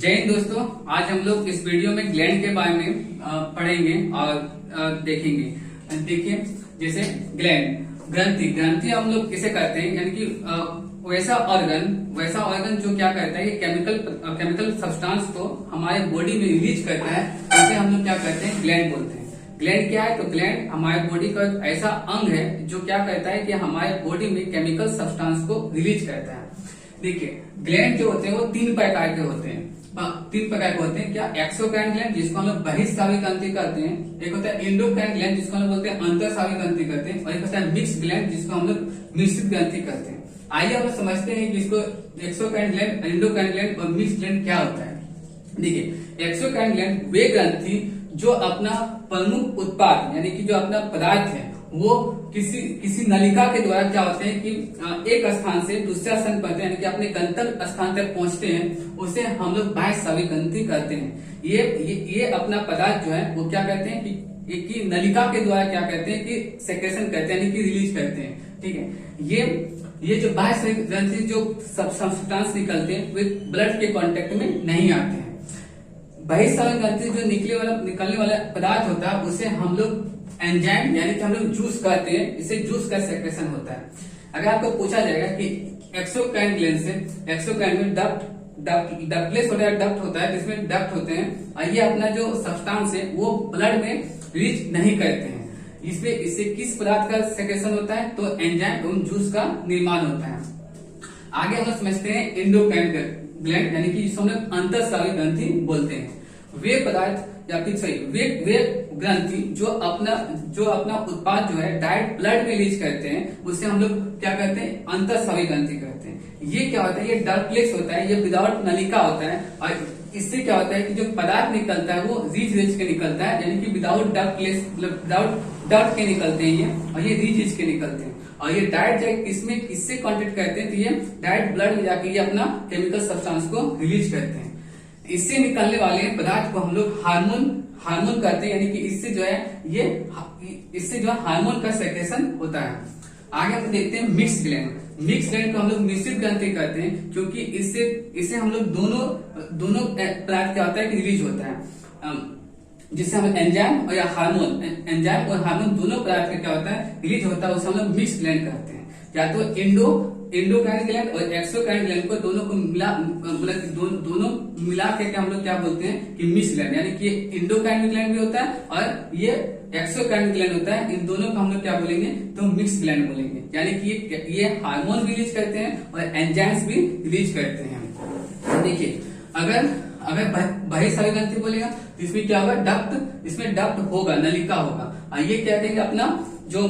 जय हिंद दोस्तों। आज हम लोग इस वीडियो में ग्लैंड के बारे में पढ़ेंगे और देखेंगे। देखिए, जैसे ग्लैंड ग्रंथि हम लोग किसे कहते हैं, यानी कि वैसा ऑर्गन जो क्या करता है, केमिकल सब्सटेंस को हमारे बॉडी में रिलीज करता है, उसे हम लोग क्या कहते हैं, ग्लैंड बोलते हैं। ग्लैंड क्या है? तो ग्लैंड हमारे बॉडी का एक ऐसा अंग है जो क्या करता है कि हमारे बॉडी में केमिकल सब्सटेंस को रिलीज करता है। देखिए, ग्लैंड जो होते हैं वो तीन प्रकार के होते हैं। क्या? एक्सोक्राइन ग्लैंड, जिसको हम लोग बहिस्रावी ग्रंथि कहते हैं। एक होता है एंडोक्राइन ग्लैंड, जिसको हम लोग बोलते हैं अंतःस्रावी ग्रंथि कहते हैं। और एक होता है मिक्स ग्लैंड, जिसको हम लोग मिश्रित ग्रंथि कहते हैं। आइए हम लोग समझते हैं कि इसको एक्सोक्राइन ग्लैंड, एंडोक्राइन ग्लैंड और मिक्स ग्लैंड क्या होता है। देखिए, एक्सोक्राइन ग्लैंड वे ग्रंथि जो अपना प्रमुख उत्पाद यानी कि जो अपना पदार्थ है वो किसी नलिका के द्वारा क्या होते हैं कि एक स्थान से दूसरे स्थान पर, यानी कि अपने गंतव्य स्थान तक पहुंचते हैं, उसे हम लोग बाह्यस्रावी ग्रंथि करते हैं। ये अपना पदार्थ जो है वो क्या कहते हैं कि नलिका के द्वारा क्या कहते हैं कि सेक्रेशन करते हैं, यानी कि रिलीज करते हैं। ठीक है, ये जो बाह्यस्रावी ग्रंथि जो सब्सटेंस निकलते हैं वे ब्लड के कांटेक्ट में नहीं आते हैं। बहिस्रावी ग्रंथि जो निकलने वाला पदार्थ होता है उसे हम लोग एंजाइम यानी कि हम लोग जूस कहते हैं, इसे जूस का सेक्रेशन होता है। अगर आपको पूछा जाएगा कि एक्सोक्राइन ग्लैंड से, एक्सोक्राइन में डक्टलेस डक्ट होता है, जिसमें डक्ट होते हैं, और ये अपना जो सब्सटेंस है वो ब्लड में रीच नहीं करते हैं। इससे किस पदार्थ का सेक्रेशन होता है? तो एंजाइम एवं जूस का निर्माण होता है। आगे हम लोग समझते हैं एंडोक्राइन ग्लैंड, यानी कि जिसको हम लोग अंतःस्रावी ग्रंथि बोलते हैं। वे पदार्थ या फिर सही वे ग्रंथि जो अपना उत्पाद जो है डायरेक्ट ब्लड में रिलीज करते हैं, उसे हम लोग क्या कहते हैं, अंतःस्रावी ग्रंथि कहते हैं। ये क्या होता है? ये डक्टलेस होता है, ये विदाउट नलिका होता है, और इससे क्या होता है कि जो पदार्थ निकलता है वो रीच के निकलता है, यानी कि विदाउट डक्टलेस, मतलब विदाउट डक्ट के निकलते हैं ये, और ये रीच के निकलते हैं। और ये डायरेक्ट इसमें किससे कांटेक्ट करते हैं? तो ये डायरेक्ट ब्लड में जाके ये अपना केमिकल सब्सटेंस को रिलीज करते हैं। इससे निकलने वाले पदार्थ को हम लोग हार्मोन कहते हैं, यानी कि इससे जो है हार्मोन का सेक्रेशन होता है। आगे हम देखते हैं मिक्स ग्लैंड को हम लोग मिश्रित ग्रंथि कहते हैं, क्योंकि इससे हम लोग दोनों पदार्थ क्या होता है कि रिलीज होता है, जिससे हम एंजाइम और हार्मोन दोनों पदार्थ का क्या होता है, रिलीज होता है, उसे हम लोग मिक्स ग्लैंड कहते हैं। या तो एंडोक्राइन ग्लैंड और एक्सोक्राइन ग्लैंड को दोनों मिला के हम लोग क्या बोलते हैं कि मिक्स ग्लैंड, यानी कि एंडोक्राइन ग्लैंड भी होता है और ये एक्सोक्राइन ग्लैंड होता है। इन दोनों को हम लोग क्या बोलेंगे? तो मिक्स ग्लैंड बोलेंगे। यानी कि ये हार्मोन भी रिलीज करते हैं और एंजाइम्स भी रिलीज करते हैं। देखिए, अगर बहिस्रावी ग्रंथि बोलेगा तो इसमें क्या होगा? डक्ट, इसमें डक्ट होगा, नलिका होगा, और ये क्या करेंगे, अपना जो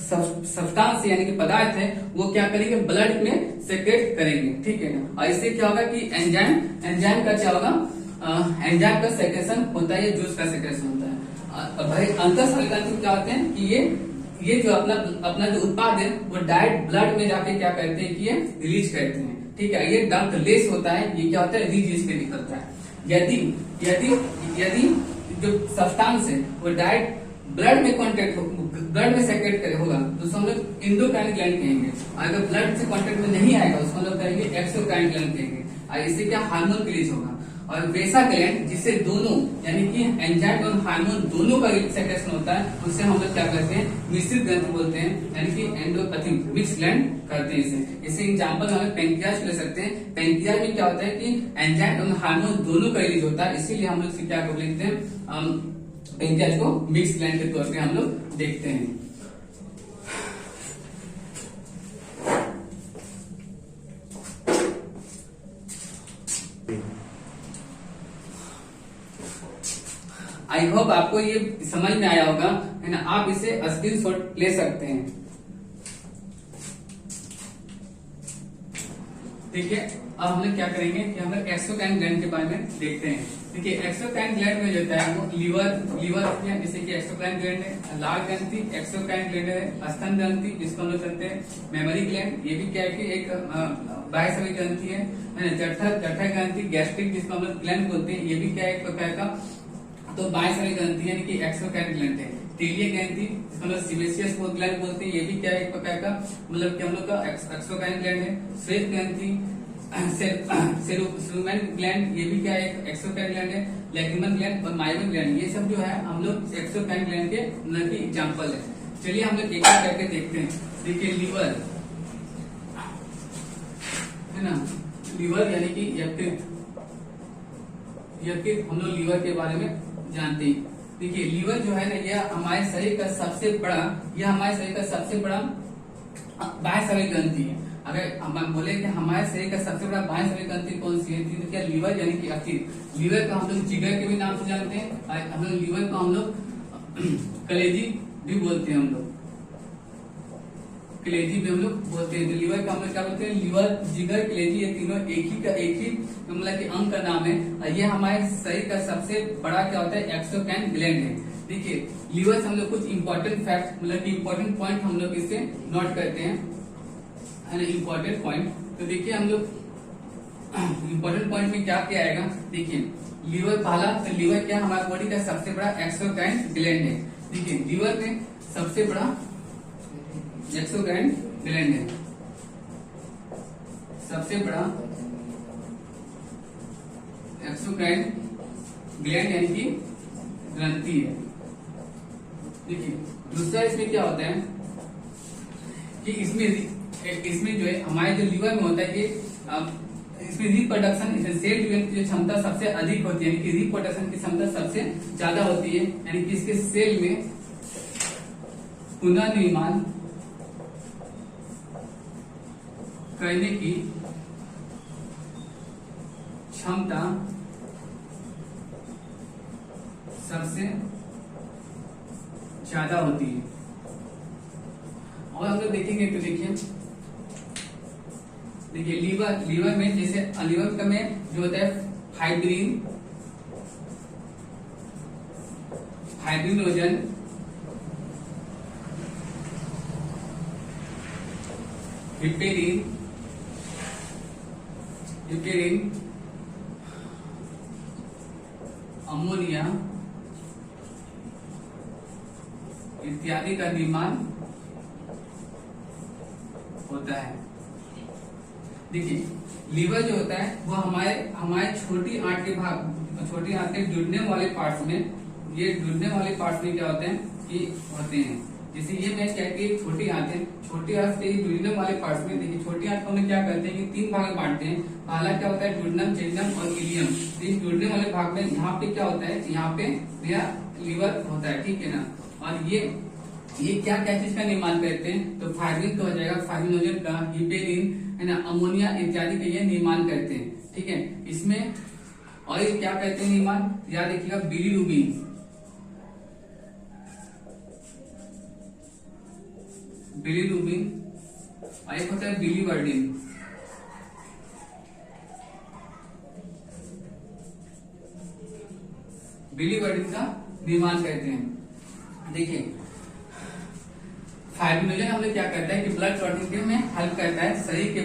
सब्सटेंस यानी कि पदार्थ है वो क्या करेंगे, ब्लड में सेक्रेट करेंगे। ठीक है ना। और इससे क्या होगा कि एंजाइम का क्या होगा, एंजाइम का सेक्रेशन होता है, जूस का सेक्रेशन होता है। अंतःस्रावी ग्रंथि क्या होते हैं कि ये जो अपना जो उत्पाद है वो डायरेक्ट ब्लड में जाके क्या करते हैं कि ये रिलीज करते हैं। ठीक है, ये डक्ट लेस होता है, ये क्या होता है, रिलीज के निकलता है। यदि जो सब्सटेंस है वो डायरेक्ट ब्लड में सेक्रेट होगा तो उसको हम लोग एंडोक्राइन ग्लैंड कहेंगे। अगर ब्लड से कांटेक्ट में नहीं आएगा उसको हम लोग कहेंगे एक्सोक्राइन ग्लैंड कहेंगे। और इससे क्या हार्मोन रिलीज होगा। और वैसा ग्लैंड जिससे दोनों यानी कि एंजाइम और हार्मोन दोनों का सेक्रेशन होता है, उससे हम लोग क्या करते हैं, मिश्रित ग्रंथि बोलते हैं, यानी कि मिक्स ग्लैंड करते हैं। इसे एग्जाम्पल हमें पेंक्रियाज ले सकते हैं। पेंक्रियाज में क्या होता है कि एंजाइम और हार्मोन दोनों का रिलीज होता है, इसीलिए हम लोग क्या बोलते हैं, पेंक्रियाज को मिक्स ग्लैंड के तौर पे हम लोग देखते हैं। आई होप आपको ये समझ में आया होगा, है ना। आप इसे स्क्रीनशॉट ले सकते हैं। ठीक है, अब हम लोग क्या करेंगे कि हम लोग एक्सोक्राइन ग्लैंड के बारे में देखते हैं। देखिए, एक्सोक्राइन ग्लैंड में जो होता है वो लीवर जैसे कि एक्सोक्राइन ग्लैंड है, लाल ग्रंथि एक्सोक्राइन ग्लैंड है, स्तन ग्रंथि जिसको हम लोग कहते हैं मेमोरी ग्लैंड, ये भी क्या है कि एक बाह्यस्रावी ग्रंथि है। जठर ग्रंथि गैस्ट्रिक जिसको हम लोग ग्लैंड बोलते हैं, ये भी क्या है एक प्रकार का तो बाह्यस्रावी ग्रंथि यानी कि एक्सोक्राइन ग्लैंड है। तेलीय ग्रंथि जिसको हम लोग सीबेशियस ग्लैंड बोलते हैं, ये भी क्या है एक प्रकार का मतलब कि हम लोग का एक्सोक्राइन ग्लैंड है। श्वेत ग्रंथि सेरुमेन ग्लैंड, ये भी क्या है, एक एक्सोक्राइन ग्लैंड है। लैक्रिमल ग्लैंड और माइलन ग्लैंड, ये सब जो है हम लोग एक्सोक्राइन ग्लैंड के मतलब की एग्जाम्पल है। चलिए हम लोग एक एक करके देखते हैं। देखिए लीवर है ना, लीवर यानी कि यकृत हम लोग लीवर के बारे में जानते हैं। देखिए लीवर जो है ना, यह हमारे शरीर का सबसे बड़ा बाह्य शरीर ग्रंथि है। अगर हम बोले कि हमारे शरीर का सबसे बड़ा बाह्य शरीर ग्रंथि कौन सी है, तो क्या लीवर यानी कि यकृत। लीवर को हम लोग जिगर के भी नाम से जानते हैं, हम लोग लीवर को हम लोग कलेजी भी बोलते हैं, हम लोग कलेजी भी हम लोग बोलते हैं। तो लीवर का हम लोग क्या बोलते हैं, लीवर, जिगर, कलेजी, ये तीनों एक ही मतलब कि अंग का नाम है। और ये हमारे शरीर का सबसे बड़ा क्या होता है, एक्सोक्राइन ग्लैंड है। देखिए लीवर से हम लोग कुछ इंपॉर्टेंट फैक्ट मतलब कि इंपॉर्टेंट पॉइंट हम लोग इससे नोट करते हैं, इंपॉर्टेंट पॉइंट। तो देखिए हम लोग इंपॉर्टेंट पॉइंट में क्या क्या आएगा। देखिए लीवर, पहला तो लीवर क्या हमारे बॉडी का सबसे बड़ा एक्सोक्राइन ग्लैंड है। देखिए लीवर में सबसे बड़ा एक्सोक्राइन ग्लैंड है, सबसे बड़ा एक्सोक्राइन ग्लैंड यानी कि ग्रंथि है। देखिए दूसरा इसमें क्या होता है कि इसमें जो है हमारे जो लीवर में होता है कि इसमें रिप्रोडक्शन, सेल डिवीजन की जो क्षमता सबसे अधिक होती है, यानी कि रिप्रोडक्शन की क्षमता सबसे ज्यादा होती है। यानी कि इसके सेल में पुनर्निर्माण करने की क्षमता सबसे ज्यादा होती है। और हम लोग देखेंगे तो देखिए लीवर में जैसे लीवर में जो होता है फाइब्रिनोजन, हिपेरिन, अमोनिया इत्यादि का निर्माण होता है। देखिए लीवर जो होता है वो हमारे छोटी आंत के जुड़ने वाले पार्ट्स में, ये जुड़ने वाले पार्ट्स में क्या होते हैं कि होते हैं। जैसे ये मैं क्या कि छोटी आंत है, छोटी आंत के जुड़ने वाले पार्ट्स में, देखिए छोटी आंत को हम क्या करते हैं कि 3 भाग में बांटते हैं। पहला क्या होता है, जुड़नम, चेंडम और इलियम। तो इस जुड़ने वाले भाग में यहाँ पे क्या होता है, यहाँ पे मेरा लीवर होता है, ठीक है ना। और ये क्या चीज का निर्माण करते हैं, तो फाइब्रिन का हो जाएगा, फाइब्रिनोजन का, हिपेरिन है ना, अमोनिया इत्यादि का ये निर्माण करते हैं, ठीक है। इसमें और ये क्या करते हैं निर्माण, याद रखिएगा, बिलीरुबिन, और एक होता है बिलीवर्डिन। बिलीवर्डिन का निर्माण करते हैं। देखिए फाइब्रिनोजन हम लोग क्या करता है कि ब्लड क्लॉटिंग में हेल्प करता है। शरीर के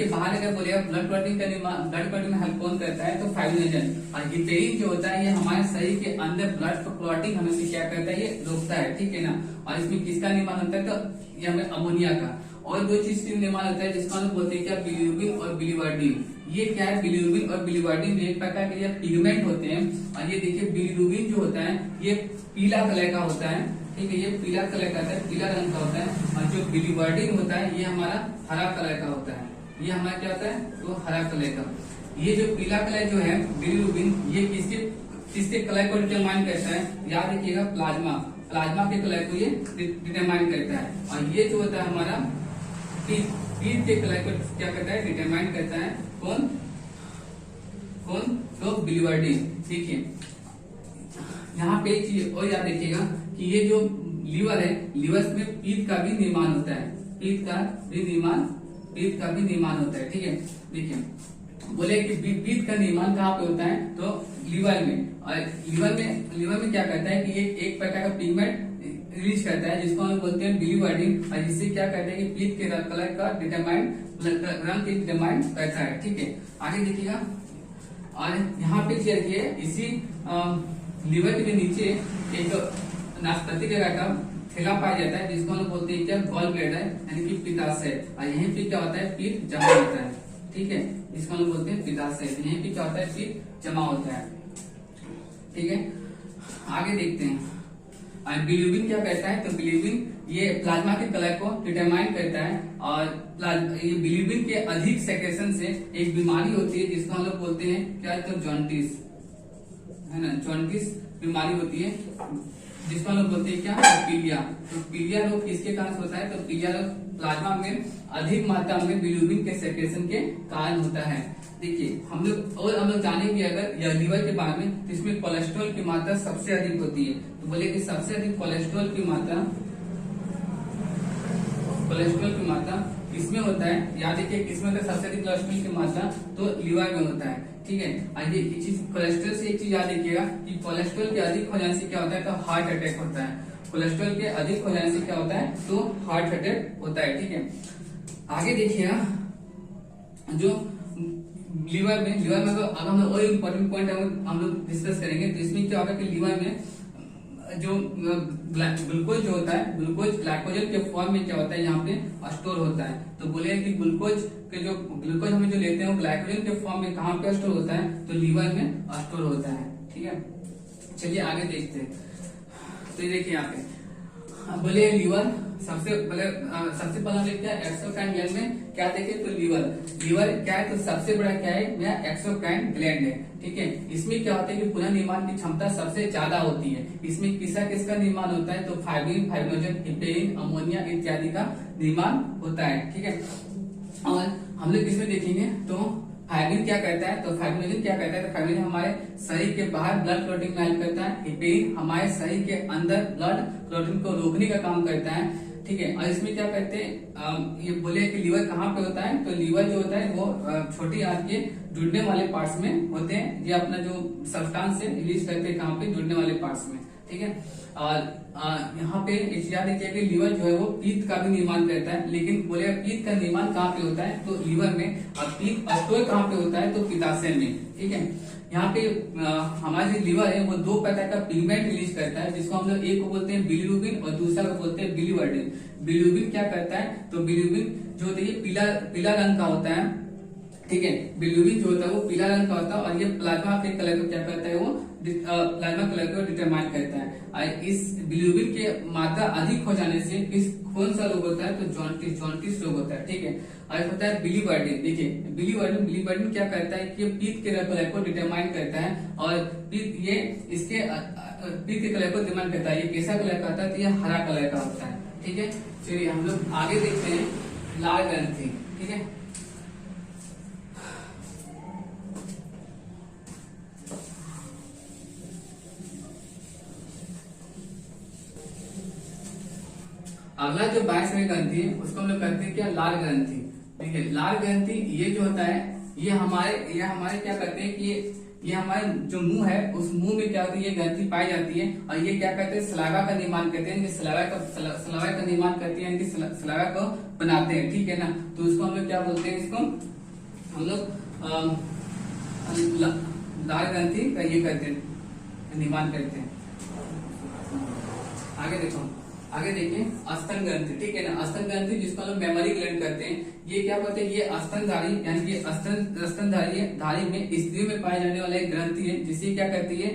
बाहर अगर बोलिएगा ब्लड क्लॉटिंग का निर्माण, ब्लड क्लॉटिंग में हेल्प कौन करता है, तो फाइब्रिनोजन। और हिपेरिन जो होता है ये हमारे शरीर के अंदर ब्लड क्लॉटिंग हमें से क्या करता है, ये रोकता है, ठीक है ना। और इसमें किसका निर्माण होता है, तो ये हमें अमोनिया का। और 2 चीज का निर्माण होता है जिसका हम बोलते हैं क्या, बिलीरुबिन और बिलीवर्डिन। ये क्या है, बिलीरुबिन और बिलीवर्डिन एक प्रकार के पिगमेंट होते हैं। और ये देखिए बिलीरुबिन जो होता है ये पीला कलर का होता है, ठीक है, ये पीला कलर का होता है, पीला रंग का होता है। और जो बिलीवर्डिन होता है ये हमारा हरा कलर का होता है, ये हमारा क्या होता है, तो हरा कलर का। ये जो पीला कलर जो है बिलीरुबिन, ये किसके कलर को डिटरमाइन करता है, याद रखिएगा, प्लाज्मा के कलर को ये डिटरमाइन करता है। और ये जो होता है हमारा पीत के कलर को क्या करता है, डिटरमाइन करता है, कौन, तो बिलीवर्डिन। देखिए यहाँ पे एक चीज और याद रखिएगा कि ये जो लीवर है, लीवर में पीत का भी निर्माण होता है, पीत का भी निर्माण होता है, ठीक है। देखिए बोले कि पीत का निर्माण कहाँ पे होता है, तो लीवर में। और लीवर में क्या करता है कि एक प्रकार का पिगमेंट रिलीज करता है जिसको हम बोलते हैं बिलीवर्डिन। और जिससे क्या करता है कि पीत के कलर का रंग के डिटरमाइन करता है, ठीक है। आगे देखिएगा, और यहाँ पे देखिए इसी लीवर के नीचे एक नाशपाती का थैला पाया जाता है जिसको हम बोलते हैं क्या, गॉल ब्लैडर, यानी कि पित्ताशय। और यहीं पे क्या होता है, पीत जमा होता है, ठीक है, इसको हम लोग बोलते हैं पित्ताशय। यहीं पे क्या होता है, पित्त जमा होता है। ठीक है, आगे देखते हैं। बिलिरुबिन क्या करता है, तो बिलिरुबिन ये प्लाज्मा के कलर को डिटरमाइन करता है, और ये बिलिरुबिन के अधिक सेक्रेशन से एक बीमारी होती है जिसको हम लोग बोलते हैं क्या, तो जॉन्टिस, है ना, जॉन्टिस बीमारी होती है जिसको हम लोग बोलते हैं क्या, पीलिया। तो पीलिया रोग किसके कारण होता है, तो पीलिया रोग प्लाज्मा में अधिक मात्रा में बिलिरुबिन के सेक्रेशन के कारण होता है। देखिए हम लोग जानेंगे अगर यह लीवर के बारे में, तो इसमें कोलेस्ट्रॉल की मात्रा सबसे अधिक होती है। तो बोले कि सबसे अधिक कोलेस्ट्रॉल की मात्रा किसमें होता है, याद रखिए किसमें होता है सबसे अधिक कोलेस्ट्रॉल की मात्रा, तो लीवर में होता है। ठीक है, आइए एक चीज कोलेस्ट्रॉल से एक चीज याद रखिएगा कि कोलेस्ट्रॉल के अधिक हो जाने से क्या होता है, तो हार्ट अटैक होता है। कोलेस्ट्रॉल के अधिक हो जाने से क्या होता है, तो हार्ट अटैक होता है। ठीक है, आगे देखिएगा जो लीवर में अगर हम और इम्पोर्टेंट पॉइंट हम लोग डिस्कस करेंगे, तो इसमें क्या होगा कि लीवर में जो ग्लूकोज जो होता है, ग्लूकोज ग्लाइकोजन के फॉर्म में क्या होता है, यहाँ पे स्टोर होता है। तो बोले कि ग्लूकोज हमें जो लेते हैं वो ग्लाइकोजन के फॉर्म में कहाँ पे स्टोर होता है, तो लीवर में स्टोर होता है। ठीक है, चलिए आगे देखते हैं। तो ये देखिए यहाँ पे बोले लीवर सबसे पहले क्या एक्सोक्राइन ग्लैंड में क्या देखे, तो लीवर क्या है, तो सबसे बड़ा क्या है, यह एक्सोक्राइन ग्लैंड है। ठीक है, इसमें क्या होता है कि पुनर्निर्माण की क्षमता सबसे ज्यादा होती है। इसमें किसका निर्माण होता है, तो फाइब्रिन, फाइब्रिनोजन, हिपेरिन, अमोनिया इत्यादि का निर्माण होता है। ठीक है, और हम लोग इसमें देखेंगे तो फाइब्रिन क्या करता है, तो फाइब्रिनोजन क्या करता है, तो फाइब्रिन हमारे शरीर के बाहर ब्लड क्लॉटिंग में हेल्प करता है। हिपेरिन हमारे शरीर के अंदर ब्लड क्लॉटिंग को रोकने का काम करता है। ठीक है, और इसमें क्या करते हैं, ये बोले कि लीवर कहाँ पे होता है, तो लीवर जो होता है वो छोटी आंत के जुड़ने वाले पार्ट्स में होते हैं। ये अपना जो सब्सटेंस से रिलीज करते हैं कहाँ पे, जुड़ने वाले पार्ट्स में। ठीक है, और यहाँ पे एक याद रखिए कि लीवर जो है वो पित्त का भी निर्माण करता है, लेकिन बोले पित्त का निर्माण कहाँ पे होता है, तो लीवर में, और पित्त स्टोर कहाँ पे होता है, तो पित्ताशय में। ठीक है, यहाँ पे हमारा जो लीवर है वो दो प्रकार का पिगमेंट रिलीज करता है, जिसको हम लोग एक को बोलते हैं बिलिरुबिन और दूसरा को बोलते हैं बिलिवर्डिन। बिलिरुबिन क्या करता है, तो बिलिरुबिन जो होता है पीला रंग का होता है। ठीक है, बिलिरुबिन जो होता है वो पीला रंग का होता है, और ये प्लाज्मा के कलर को क्या करता है, वो प्लाज्मा कलर को डिटरमाइन करता है। इस बिलिरुबिन के मात्रा अधिक हो जाने से कौन सा रोग होता है, तो जॉन्टिस रोग होता है। ठीक है, और होता है बिलिवर्डिन। देखिए बिलिवर्डिन क्या करता है कि पित्त के कलर को डिटरमाइन करता है, और पित्त के कलर को डिटरमाइन करता है। ये कैसा कलर का होता है, तो ये हरा कलर का होता है। ठीक है, चलिए हम लोग आगे देखते हैं लाल ग्रंथि। ठीक है, अगला जो 22वीं ग्रंथि है उसको हम लोग कहते हैं क्या, लाल ग्रंथि। देखिए लाल ग्रंथि ये जो होता है, ये हमारे क्या करते हैं कि ये हमारे जो मुंह है उस मुंह में क्या होती है, ये ग्रंथि पाई जाती है, और ये क्या करते हैं, सलावा का निर्माण करते हैं। सलावा का निर्माण करती है, यानी सलावा को बनाते हैं। ठीक है ना, तो उसको हम लोग क्या बोलते हैं, इसको हम लोग लाल ग्रंथि का ये करते हैं, निर्माण करते हैं। आगे देखिए स्तन ग्रंथि। ठीक है ना, स्तन ग्रंथि जिसको हम लोग मेमोरी ग्लैंड करते हैं, ये क्या करते हैं, ये स्तनधारी यानी कि स्तनधारी में स्त्रियों में पाए जाने वाला एक ग्रंथि है, जिसे क्या करती है,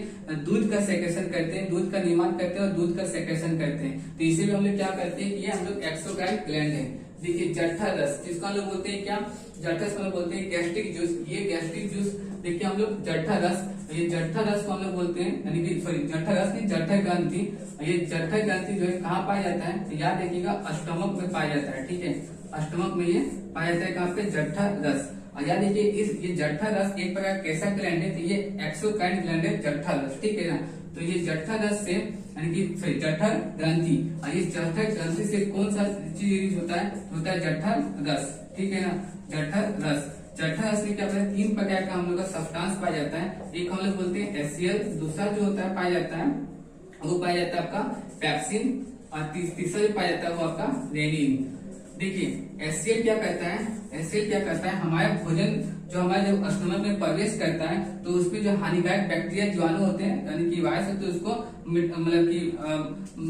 दूध का सेक्रेशन करते हैं, दूध का निर्माण करते हैं और दूध का सेक्रेशन करते हैं। तो इसीलिए हम लोग क्या करते हैं कि ये हम लोग एक्सोक्राइन ग्लैंड है। देखिए जठर रस जिसको हम लोग बोलते हैं क्या, जठर से हम लोग बोलते हैं गैस्ट्रिक जूस। ये गैस्ट्रिक जूस देखिए हम लोग जठर रस, ये जठर रस को हम लोग बोलते हैं, यानी कि सॉरी जठर रस नहीं, जठर ग्रंथि। ये जठर ग्रंथि जो है कहाँ पाया जाता है, तो याद रखिएगा स्टमक में पाया जाता है। ठीक है, स्टमक में ये पाया जाता है, कहाँ पे, जठर रस। और याद देखिए ये जठर रस एक प्रकार कैसा ग्लैंड है, तो ये एक्सोक्राइन ग्लैंड है, जठर रस। ठीक है ना, तो ये जठर रस से यानी कि जठर ग्रंथि, और इस जठर ग्रंथि से कौन सा चीज रिलीज होता है जठर रस। ठीक है ना, जठर रस। जठर रस में क्या होता है, 3 प्रकार का हम लोग का सब्सटेंस पाया जाता है। एक हम लोग बोलते हैं HCl, दूसरा जो होता है पाया जाता है वो पाया जाता है आपका पैप्सिन, और तीसरा जो पाया जाता है वो आपका रेनिन। देखिए HCl क्या करता है, हमारा भोजन जो हमारे जब स्टमक में प्रवेश करता है तो उसमें जो हानिकारक बैक्टीरिया जीवाणु होते हैं यानी कि वायरस होते हैं, उसको मतलब कि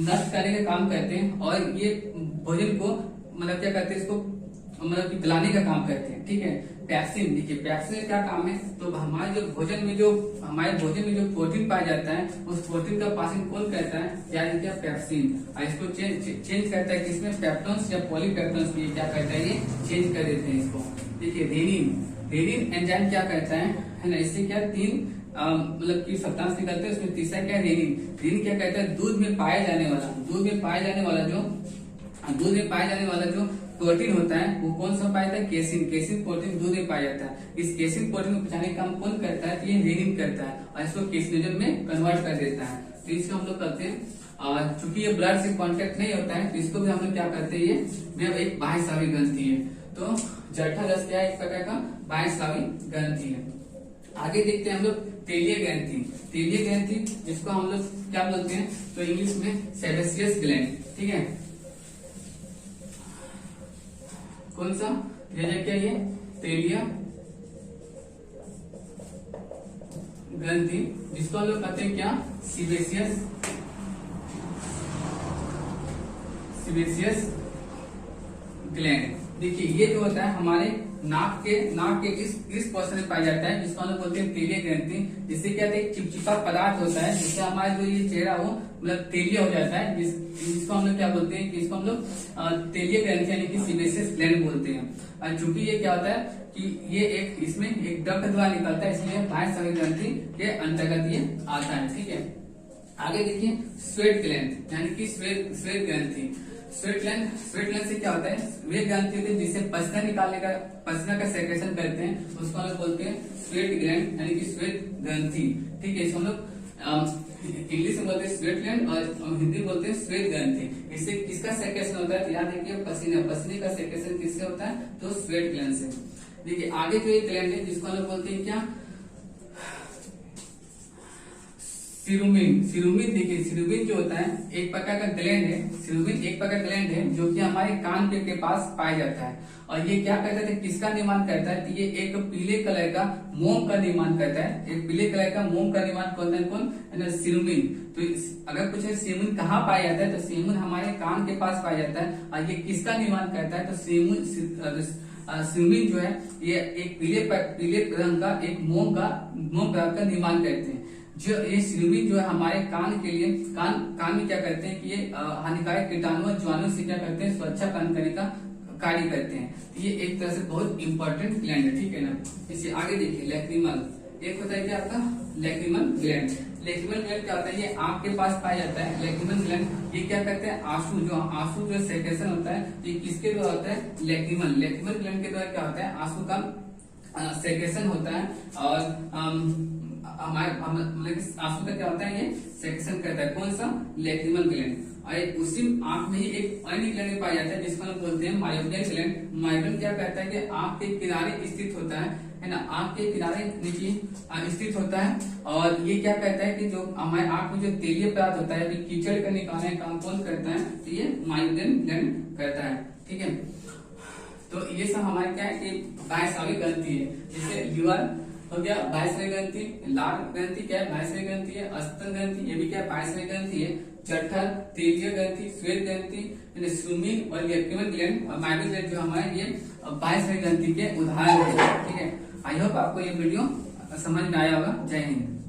नष्ट करने का काम करते हैं, और ये भोजन को मतलब क्या करते हैं, इसको मतलब कि गलाने का काम करते हैं, ठीक है। पैप्सिन, देखिए पैप्सिन का क्या काम है, तो हमारे जो भोजन में जो प्रोटीन पाया जाता है, उस प्रोटीन का पाचन कौन करता है, क्या देखिए पैप्सिन। और इसको चेंज करता है किसमें, पेप्टोन्स या पॉलीपेप्टोन्स में, क्या करता है ये चेंज कर देते हैं इसको। देखिए रेनिन एंजाइम क्या करता है ना, इससे क्या तीन मतलब कि सब्सटेंस निकलते हैं, उसमें तीसरा क्या है रेनिन क्या कहता है, दूध में पाया जाने वाला जो प्रोटीन होता है वो कौन सा पाया जाता है, केसिन प्रोटीन दूध में पाया जाता है। इस केसिन प्रोटीन को पचाने का काम कौन करता है, तो ये रेनिन करता है और इसको केसिनोजन में कन्वर्ट कर देता है। तो इसको हम लोग करते हैं, चूंकि ये ब्लड से कांटेक्ट नहीं होता है, तो इसको भी हम लोग क्या करते हैं, ये एक बाह्यस्रावी ग्रंथि है। तो जठर रस क्या है, एक प्रकार का बाह्यस्रावी ग्रंथि है। आगे देखते हैं हम लोग तेलीय ग्रंथि, जिसको हम लोग क्या बोलते हैं, तो इंग्लिश में सेबेसियस ग्लैंड, ठीक है। कौन सा यह क्या, ये तेलीय ग्रंथि, जिसको हम लोग कहते हैं क्या, सीबेसियस ग्लैंड। देखिए ये जो होता है हमारे नाक के इस पोर्शन में पाया जाता है, जिसको हम लोग बोलते हैं तेलीय ग्रंथि। जिससे क्या होता है, एक चिपचिपा पदार्थ होता है, जिससे हमारा जो ये चेहरा हो मतलब तेलीय हो जाता है, जिसको हम लोग क्या बोलते हैं, इसको हम लोग तेलीय ग्रंथि यानी कि सीबेसियस ग्लैंड बोलते हैं। और चूंकि ये क्या होता है कि ये इसमें एक डक्ट द्वारा निकलता है, इसलिए बाह्यस्रावी ग्रंथि के अंतर्गत ये आता है, ठीक है। आगे देखिए स्वेट ग्लैंड यानी कि स्वेट ग्रंथि। स्वेट ग्लैंड से क्या होता है, वे ग्रंथि होती है जिससे पसीना का सेक्रेशन करते हैं, उसको हम लोग बोलते हैं स्वेट ग्लैंड यानी कि स्वेट ग्रंथि, ठीक है। इसको हम लोग इंग्लिश में बोलते हैं स्वेट ग्लैंड और हिंदी में बोलते हैं स्वेट ग्रंथि। इससे किसका सेक्रेशन होता है, तो याद रखिए पसीने का सेक्रेशन किससे होता है, तो स्वेट ग्लैंड से। देखिए आगे जो ये ग्लैंड है, जिसको हम लोग बोलते हैं क्या, सिरुमिन। देखिए सिरुमिन जो होता है एक प्रकार का ग्लैंड है, सिरुमिन एक प्रकार ग्लैंड है जो कि हमारे कान के पास पाया जाता है। और ये क्या करता है, किसका निर्माण करता है, तो ये एक पीले कलर का मोम का निर्माण करता है। एक पीले कलर का मोम का निर्माण करता है कौन, सिरुमिन। तो अगर कुछ सिरुमिन कहाँ पाया जाता है, तो सिरुमिन हमारे कान के पास पाया जाता है। और ये किसका निर्माण करता है, तो सिरुमिन जो है ये एक पीले रंग का एक मोम का निर्माण करते हैं। जो ये सिरुमिन जो है हमारे कान के लिए कान में क्या करते हैं कि ये हानिकारक कीटाणु और जीवाणु से क्या करते हैं, सुरक्षा प्रदान करने का कार्य करते हैं। तो ये एक तरह से बहुत इंपॉर्टेंट ग्लैंड है, ठीक है ना। इसे आगे देखिए लैक्रिमल, एक होता है क्या आपका लैक्रिमल ग्लैंड। लैक्रिमल ग्लैंड क्या होता है, ये आंख के पास पाया जाता है। लैक्रिमल ग्लैंड ये क्या करते हैं, आंसू जो सेक्रेशन होता है, ये किसके द्वारा होता है, लैक्रिमल ग्लैंड के द्वारा क्या होता है, आंसू का सेक्रेशन होता है। और आंसू का क्या होता है, ये सेक्रेशन करता है, कौन सा, लैक्रिमल ग्लैंड। और उसी आंख में ही एक अन्य ग्लैंड पाया जाता है, जिसको हम बोलते हैं मायोपियन ग्लैंड। मायोपियन क्या करता है कि आंख के किनारे स्थित होता है ना, आंख के किनारे नीचे स्थित होता है। और ये क्या कहता है कि जो हमारे आंख में जो तेलीय पदार्थ होता है, कीचड़ का निकालने का काम कौन करता है, तो ये मायोपियन ग्लैंड करता है, ठीक है। तो ये सब हमारे क्या है कि बाह्यस्रावी ग्रंथि है। जैसे लीवर हो गया बाह्यस्रावी ग्रंथि, लार ग्रंथि क्या है, बाह्यस्रावी ग्रंथि है। स्तन ग्रंथि ये भी क्या है, बाह्यस्रावी ग्रंथि है। जठर, तेलीय ग्रंथि, श्वेत ग्रंथि, सिरुमिन और लैक्रिमल ग्लैंड और मायोपियन ग्लैंड जो हमारे ये बाह्यस्रावी ग्रंथि के उदाहरण है, ठीक है। आई होप आपको ये वीडियो समझ में आया होगा। जय हिंद।